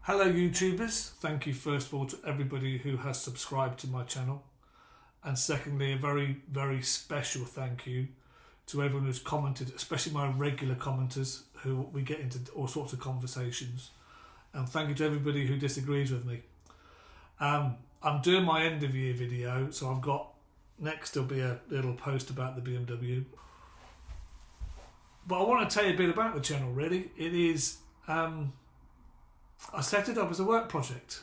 Hello YouTubers, thank you first of all to everybody who has subscribed to my channel, and secondly a very special thank you to everyone who's commented, especially my regular commenters who we get into all sorts of conversations, and thank you to everybody who disagrees with me. I'm doing my end of year video, so I've got next there'll be a little post about the BMW, but I want to tell you a bit about the channel really. It is I set it up as a work project,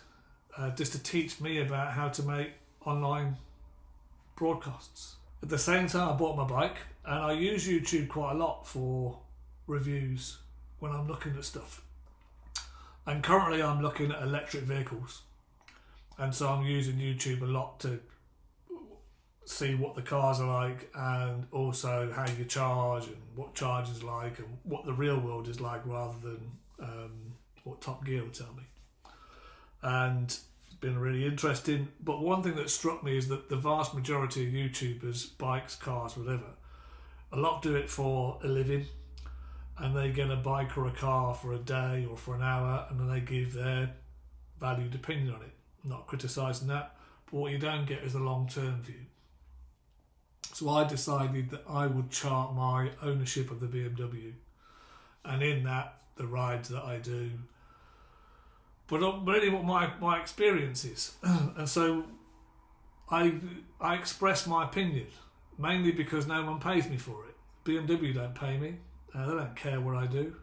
just to teach me about how to make online broadcasts. At the same time, I bought my bike, and I use YouTube quite a lot for reviews when I'm looking at stuff. And currently I'm looking at electric vehicles, and so I'm using YouTube a lot to see what the cars are like, and also how you charge and what charge is like and what the real world is like, rather than what Top Gear will tell me. And it's been really interesting. But one thing that struck me is that the vast majority of YouTubers, bikes, cars, whatever, a lot do it for a living, and they get a bike or a car for a day or for an hour, and then they give their valued opinion on it. I'm not criticising that, but what you don't get is a long-term view. So I decided that I would chart my ownership of the BMW, and in that, the rides that I do, but really what my experience is. And so I express my opinion, mainly because no one pays me for it. BMW don't pay me, they don't care what I do,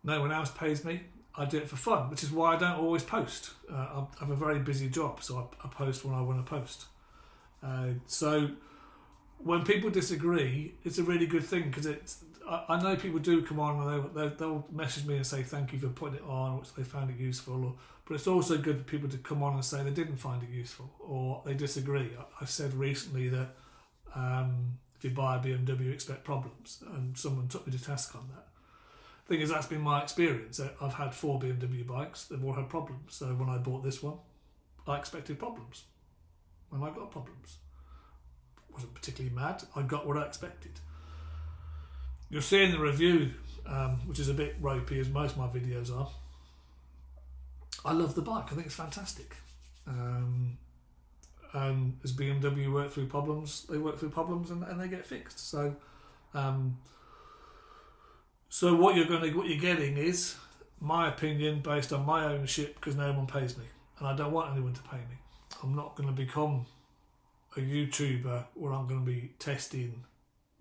no one else pays me. I do it for fun, which is why I don't always post. I have a very busy job, so I post when I want to post. So when people disagree, it's a really good thing, because I know people do come on and they'll message me and say thank you for putting it on, or they found it useful, but it's also good for people to come on and say they didn't find it useful or they disagree. I said recently that if you buy a BMW, expect problems, and someone took me to task on that. The thing is, that's been my experience. I've had 4 BMW bikes, they've all had problems. So when I bought this one, I expected problems, and I got problems. Wasn't particularly mad, I got what I expected. You'll see in the review, which is a bit ropey as most of my videos are, I love the bike. I think it's fantastic. And as BMW work through problems, they work through problems and they get fixed. So, so what you're getting is my opinion based on my ownership, because no one pays me, and I don't want anyone to pay me. I'm not going to become a YouTuber where I'm going to be testing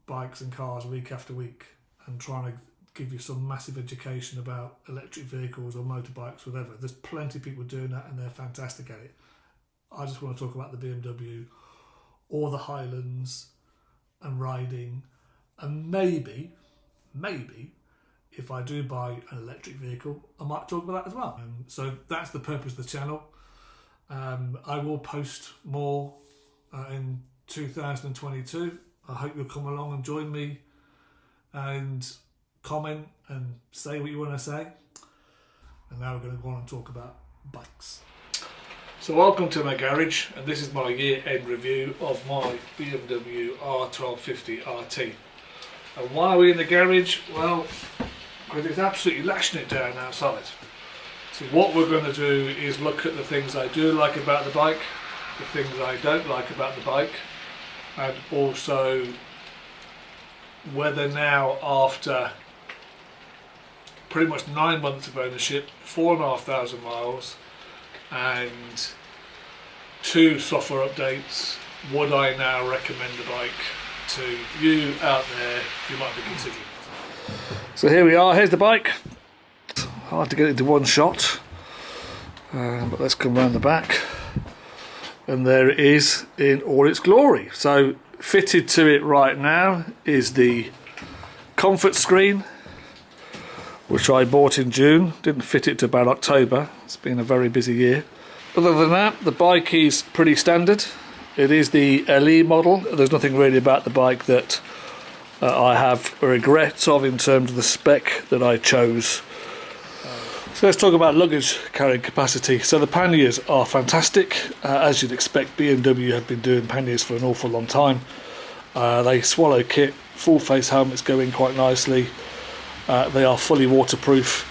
bikes and cars week after week and trying to give you some massive education about electric vehicles or motorbikes, whatever. There's plenty of people doing that and they're fantastic at it. I just want to talk about the BMW or the Highlands and riding, and maybe if I do buy an electric vehicle, I might talk about that as well. So that's the purpose of the channel. I will post more in 2022. I hope you'll come along and join me and comment and say what you want to say. And now we're going to go on and talk about bikes. So welcome to my garage, and this is my year-end review of my BMW R1250 RT. And why are we in the garage? Well, because it's absolutely lashing it down outside. So what we're going to do is look at the things I do like about the bike, the things I don't like about the bike, and also whether now, after pretty much 9 months of ownership, 4,500 miles and 2 software updates, would I now recommend the bike to you out there who might be considering it? So here we are, here's the bike. Hard to get into one shot, but let's come around the back. And there it is in all its glory. So fitted to it right now is the comfort screen, which I bought in June. Didn't fit it to about October. It's been a very busy year. Other than that, the bike is pretty standard. It is the LE model. There's nothing really about the bike that I have regrets of in terms of the spec that I chose. So let's talk about luggage carrying capacity. So the panniers are fantastic. As you'd expect, BMW have been doing panniers for an awful long time. They swallow kit, full face helmets go in quite nicely. They are fully waterproof.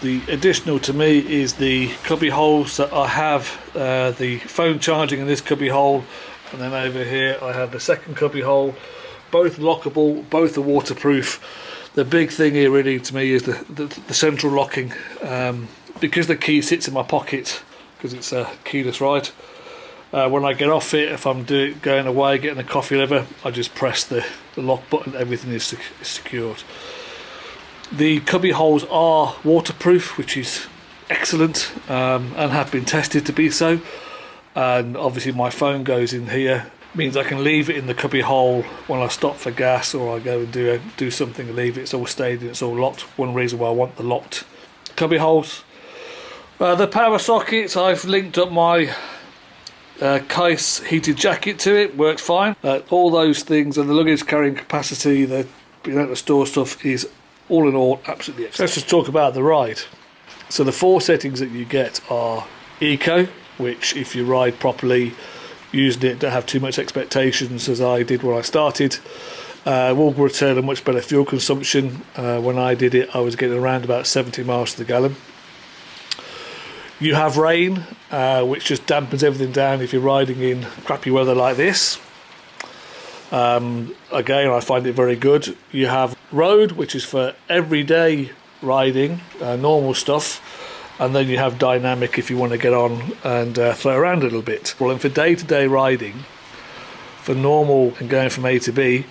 The additional to me is the cubby holes that I have the phone charging in this cubby hole, and then over here I have the second cubby hole, both lockable, both are waterproof. The big thing here really to me is the central locking, because the key sits in my pocket because it's a keyless ride. When I get off it, if I'm going away, getting a coffee or whatever, I just press the lock button, everything is secured. The cubby holes are waterproof, which is excellent, and have been tested to be so. And obviously my phone goes in here, means I can leave it in the cubby hole when I stop for gas or I go and do something and leave it. It's all stayed and it's all locked. One reason why I want the locked cubby holes. The power sockets, I've linked up my case heated jacket to it, works fine. All those things, and the luggage carrying capacity, the being able to store stuff is all in all absolutely excellent. Let's just talk about the ride. So the 4 settings that you get are Eco, which if you ride properly, using it, don't have too much expectations as I did when I started, will return a much better fuel consumption. When I did it, I was getting around about 70 miles to the gallon. You have rain, which just dampens everything down if you're riding in crappy weather like this. Again, I find it very good. You have road, which is for everyday riding, normal stuff, and then you have dynamic if you want to get on and throw around a little bit. Well, and for day-to-day riding, for normal and going from A to B,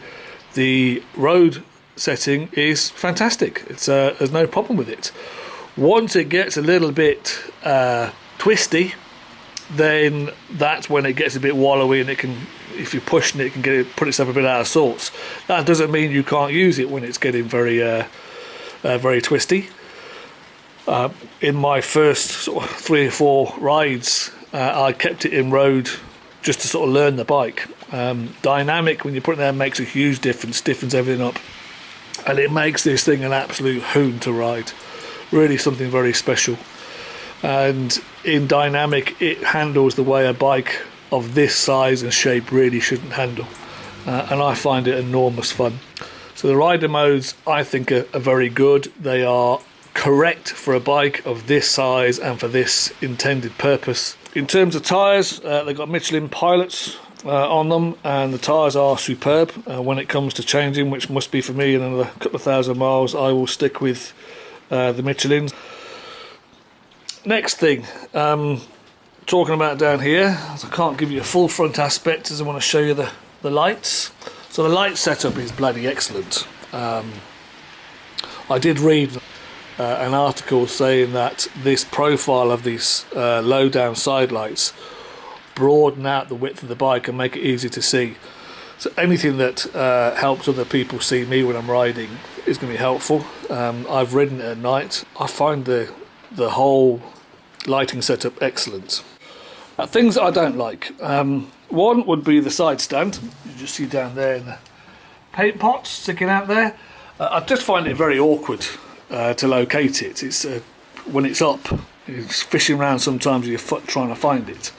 the road setting is fantastic. There's no problem with it. Once it gets a little bit twisty, then that's when it gets a bit wallowy, and it can, if you're pushing it, it can put itself a bit out of sorts. That doesn't mean you can't use it when it's getting very twisty. In my first sort of 3 or 4 rides, I kept it in road just to sort of learn the bike. Dynamic, when you put it there, makes a huge difference, stiffens everything up, and it makes this thing an absolute hoon to ride. Really something very special. And in dynamic, it handles the way a bike of this size and shape really shouldn't handle, and I find it enormous fun. So the rider modes, I think, are very good. They are correct for a bike of this size and for this intended purpose. In terms of tyres, they've got Michelin Pilots on them, and the tyres are superb. When it comes to changing, which must be for me in another couple of thousand miles, I will stick with the Michelins. Next thing, talking about down here, I can't give you a full front aspect as I want to show you the lights. So the light setup is bloody excellent. I did read an article saying that this profile of these low down side lights broaden out the width of the bike and make it easy to see. So anything that helps other people see me when I'm riding is going to be helpful. I've ridden it at night. I find the whole lighting setup excellent. Things that I don't like. One would be the side stand. You just see down there in the paint pots sticking out there. I just find it very awkward to locate it. It's when it's up, it's fishing around sometimes with your foot trying to find it.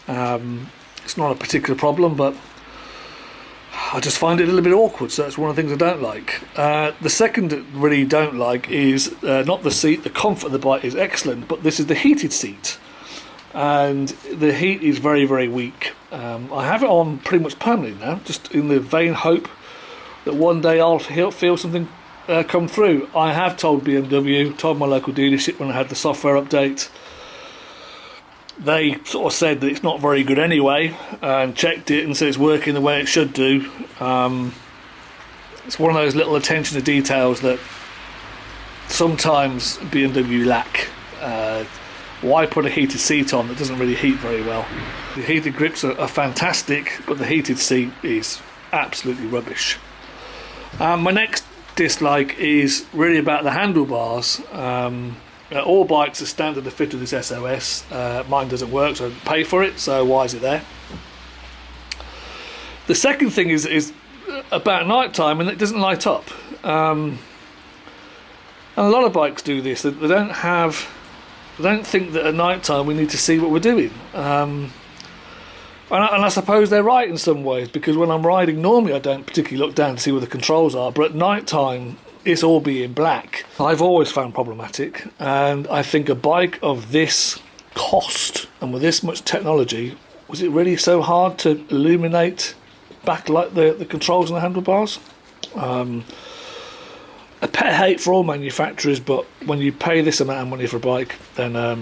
It's not a particular problem, but I just find it a little bit awkward, so that's one of the things I don't like. The second that really don't like is not the seat. The comfort of the bike is excellent, but this is the heated seat, and the heat is very, very weak. I have it on pretty much permanently now, just in the vain hope that one day I'll feel something come through. I have told BMW, told my local dealership when I had the software update. They sort of said that it's not very good anyway, and checked it and said it's working the way it should do. It's one of those little attention to details that sometimes BMW lack. Why put a heated seat on that doesn't really heat very well? The heated grips are fantastic, but the heated seat is absolutely rubbish. My next dislike is really about the handlebars. All bikes are standard to fit with this SOS. Mine doesn't work, so I don't pay for it, so why is it there? The second thing is about night time, and it doesn't light up. And a lot of bikes do this. They don't think that at night time we need to see what we're doing. And I suppose they're right in some ways, because when I'm riding normally I don't particularly look down to see where the controls are, but at night time it's all being black, I've always found problematic. And I think a bike of this cost and with this much technology, was it really so hard to illuminate backlight the controls and the handlebars? A pet hate for all manufacturers, but when you pay this amount of money for a bike, then I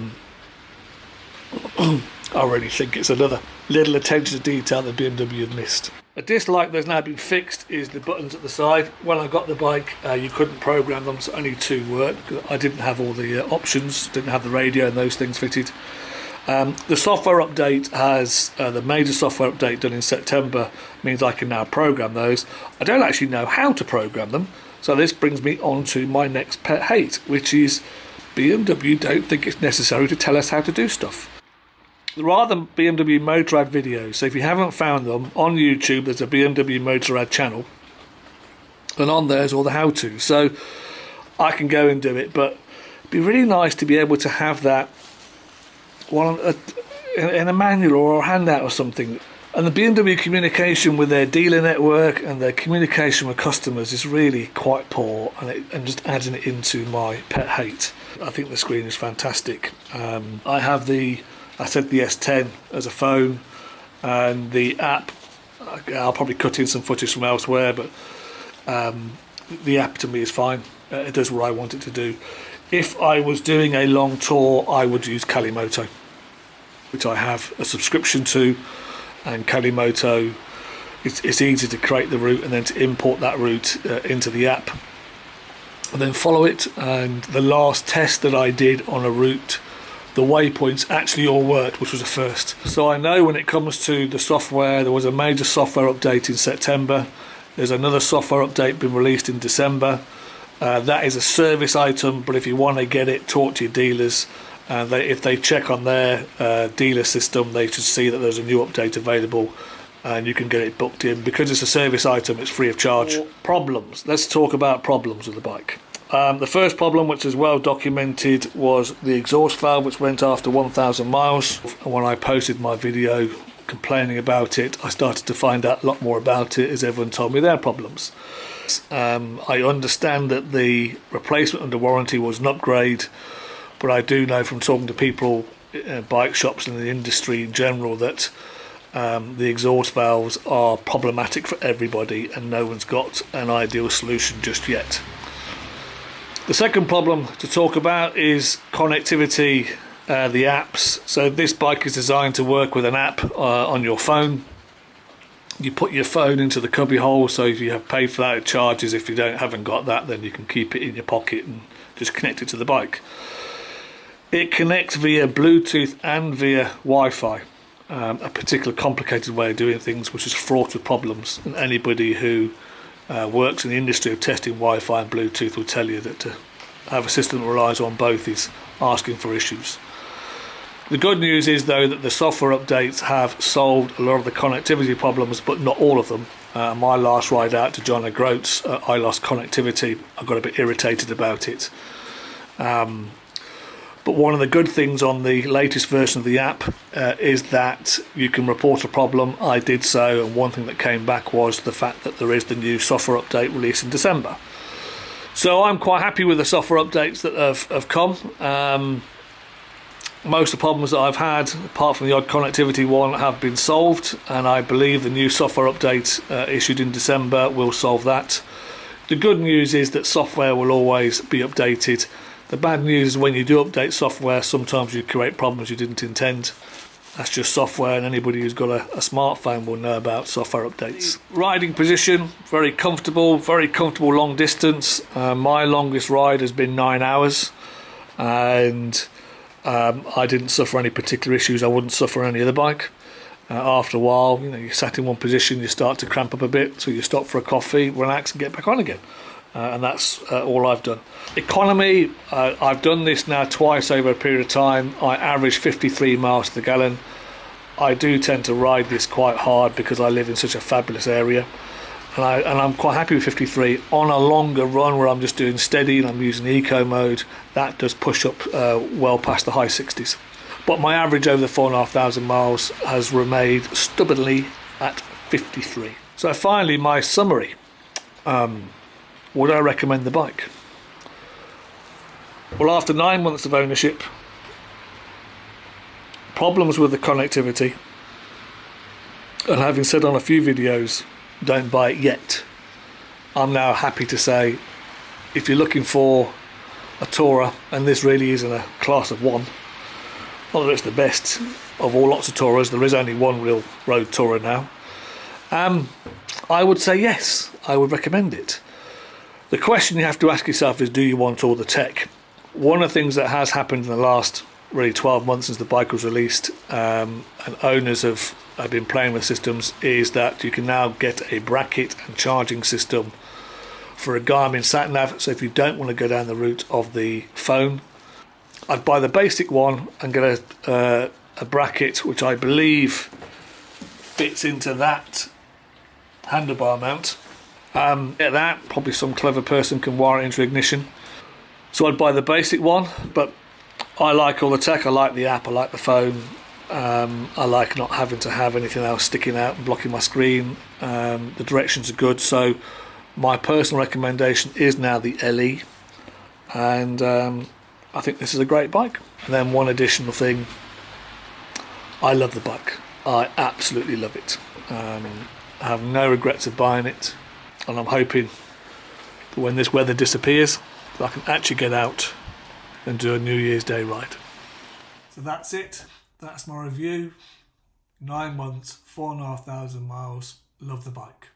really think it's another little attention to detail that BMW have missed. A dislike that's now been fixed is the buttons at the side. When I got the bike, you couldn't program them, so only 2 worked. I didn't have all the options, didn't have the radio and those things fitted. The software update has, the major software update done in September means I can now program those. I don't actually know how to program them, so this brings me on to my next pet hate, which is BMW don't think it's necessary to tell us how to do stuff. There are the BMW Motorrad videos, so if you haven't found them, on YouTube there's a BMW Motorrad channel, and on there's all the how-to, so I can go and do it, but it'd be really nice to be able to have that in a manual or a handout or something. And the BMW communication with their dealer network and their communication with customers is really quite poor, and just adding it into my pet hate. I think the screen is fantastic. I have the S10 as a phone, and the app, I'll probably cut in some footage from elsewhere, but the app to me is fine. It does what I want it to do. If I was doing a long tour, I would use Kalimoto, which I have a subscription to, and Kalimoto, it's easy to create the route and then to import that route into the app and then follow it. And the last test that I did on a route, the waypoints actually all worked, which was a first. So I know when it comes to the software, there was a major software update in September. There's another software update been released in December. That is a service item, but if you want to get it, talk to your dealers. And if they check on their dealer system, they should see that there's a new update available, and you can get it booked in. Because it's a service item, it's free of charge. Problems. Let's talk about problems with the bike. The first problem, which is well documented, was the exhaust valve, which went after 1,000 miles. And when I posted my video complaining about it, I started to find out a lot more about it as everyone told me their problems. I understand that the replacement under warranty was an upgrade, but I do know from talking to people, bike shops and the industry in general, that the exhaust valves are problematic for everybody, and no one's got an ideal solution just yet. The second problem to talk about is connectivity, the apps. So this bike is designed to work with an app on your phone. You put your phone into the cubby hole, so if you have paid for that, it charges. If you haven't got that, then you can keep it in your pocket and just connect it to the bike. It connects via Bluetooth and via Wi-Fi, a particular complicated way of doing things, which is fraught with problems. And anybody who works in the industry of testing Wi-Fi and Bluetooth will tell you that to have a system that relies on both is asking for issues. The good news is, though, that the software updates have solved a lot of the connectivity problems, but not all of them. My last ride out to John O'Groats, I lost connectivity. I got a bit irritated about it. But one of the good things on the latest version of the app is that you can report a problem. I did so, and one thing that came back was the fact that there is the new software update released in December. So I'm quite happy with the software updates that have come. Most of the problems that I've had, apart from the odd connectivity one, have been solved, and I believe the new software update issued in December will solve that. The good news is that software will always be updated. The bad news is when you do update software, sometimes you create problems you didn't intend. That's just software, and anybody who's got a smartphone will know about software updates. Riding position, very comfortable long distance. My longest ride has been 9 hours, and I didn't suffer any particular issues. I wouldn't suffer on any other bike. After a while, you sat in one position, you start to cramp up a bit, so you stop for a coffee, relax and get back on again. And that's all I've done. Economy, I've done this now twice over a period of time. I average 53 miles to the gallon. I do tend to ride this quite hard because I live in such a fabulous area, and I'm quite happy with 53. On a longer run where I'm just doing steady and I'm using eco mode, that does push up well past the high 60s. But my average over the 4,500 miles has remained stubbornly at 53. So finally, my summary. would I recommend the bike? Well, after 9 months of ownership, problems with the connectivity, and having said on a few videos, don't buy it yet, I'm now happy to say, if you're looking for a tourer, and this really is in a class of one, not that it's the best of all lots of tourers, there is only one real road tourer now, I would say yes, I would recommend it. The question you have to ask yourself is, do you want all the tech? One of the things that has happened in the last really 12 months since the bike was released, and owners have been playing with systems, is that you can now get a bracket and charging system for a Garmin sat nav. So if you don't want to go down the route of the phone, I'd buy the basic one and get a bracket which I believe fits into that handlebar mount. Get that, probably some clever person can wire it into ignition. So I'd buy the basic one, but I like all the tech. I like the app, I like the phone, I like not having to have anything else sticking out and blocking my screen. The directions are good, so my personal recommendation is now the LE, and I think this is a great bike. And then one additional thing, I love the bike. I absolutely love it. I have no regrets of buying it, and I'm hoping that when this weather disappears, that I can actually get out and do a New Year's Day ride. So that's it. That's my review. 9 months, 4,500 miles. Love the bike.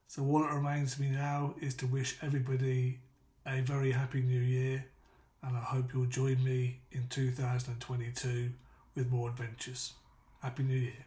So all that remains to me now is to wish everybody a very happy New Year, and I hope you'll join me in 2022 with more adventures. Happy New Year.